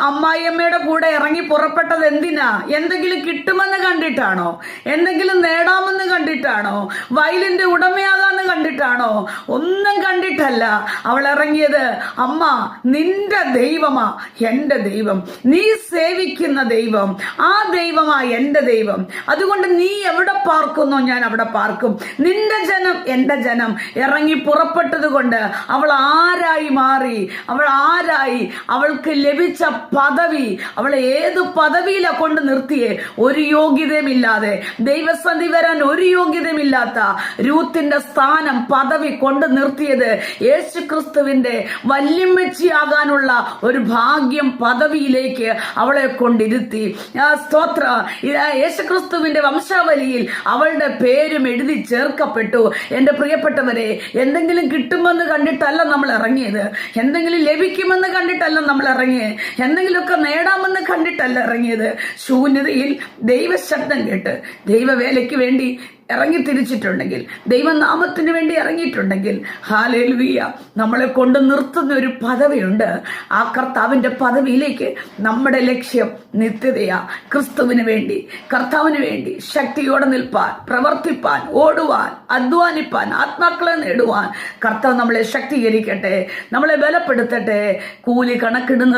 അമ്മായിയമ്മയുടെ കൂടെ ഇറങ്ങി പുറപ്പെട്ടത് എന്തിനാ? എന്തെങ്കിലും കിട്ടുമെന്ന് കണ്ടിട്ടാണോ? എന്തെങ്കിലും നേടാമെന്ന് കണ്ടിട്ടാണോ? വയലിന്റെ ഉടമയാകാന്ന് കണ്ടിട്ടാണോ? ഒന്നും കണ്ടിട്ടല്ല അവൾ ഇറങ്ങിയത്. അമ്മ, നിന്റെ ദൈവമാ എന്റെ ദൈവം, നീ സേവിക്കുന്ന ദൈവം, ആ ദൈവമാ എന്റെ ദൈവം. അതുകൊണ്ട് നീ എവിടെ പാർക്കുന്നോ ഞാൻ അവിടെ പാർക്കും. നിന്റെ ജനം എന്റെ ജനം. ഇറങ്ങി പുറപ്പെട്ടത് കൊണ്ട് അവൾ ആരായി മാറി? അവൾ ആരായി? അവൾക്ക് ലഭിച്ച പദവി, അവളെ ഏത് പദവിയിലാ കൊണ്ട് നിർത്തിയേ? ഒരു യോഗ്യതയുമില്ലാതെ, ദൈവസന്ധി വരാൻ ഒരു യോഗ്യതയുമില്ലാത്ത രൂത്തിന്റെ സ്ഥാനം, പദവി കൊണ്ട് നിർത്തിയത് യേശു ക്രിസ്തുവിന്റെ വല്യമ്മച്ചിയാകാനുള്ള ഒരു ഭാഗ്യം, പദവിയിലേക്ക് അവളെ കൊണ്ടിരുത്തി. സ്തോത്ര. യേശുക്രിസ്തുവിന്റെ വംശാവലിയിൽ അവളുടെ പേരും എഴുതി ചേർക്കപ്പെട്ടു. എന്റെ പ്രിയപ്പെട്ടവരെ, എന്തെങ്കിലും കിട്ടുമെന്ന് കണ്ടിട്ടല്ല നമ്മൾ ഇറങ്ങിയത്, എന്തെങ്കിലും ലഭിക്കുമെന്ന് കണ്ടിട്ടല്ല നമ്മൾ ഇറങ്ങിയത്, എന്തെങ്കിലുമൊക്കെ നേടാമെന്ന് കണ്ടിട്ടല്ല ഇറങ്ങിയത്. ശൂന്യതയിൽ ദൈവശബ്ദം കേട്ട് ദൈവവേലയ്ക്ക് വേണ്ടി ഇറങ്ങി തിരിച്ചിട്ടുണ്ടെങ്കിൽ, ദൈവനാമത്തിന് വേണ്ടി ഇറങ്ങിയിട്ടുണ്ടെങ്കിൽ, ഹല്ലേലൂയ, നമ്മളെ കൊണ്ട് നിർത്തുന്ന ഒരു പദവിയുണ്ട്. ആ കർത്താവിന്റെ പദവിയിലേക്ക് നമ്മുടെ ലക്ഷ്യം നിത്യതയാ. ക്രിസ്തുവിന് വേണ്ടി, കർത്താവിന് വേണ്ടി ശക്തിയോടെ നിൽപ്പാൻ, പ്രവർത്തിപ്പാൻ, ഓടുവാൻ, അധ്വാനിപ്പാൻ, ആത്മാക്കളെ നേടുവാൻ കർത്താവ് നമ്മളെ ശക്തീകരിക്കട്ടെ, നമ്മളെ ബലപ്പെടുത്തട്ടെ. കൂലി കണക്കിടുന്നത്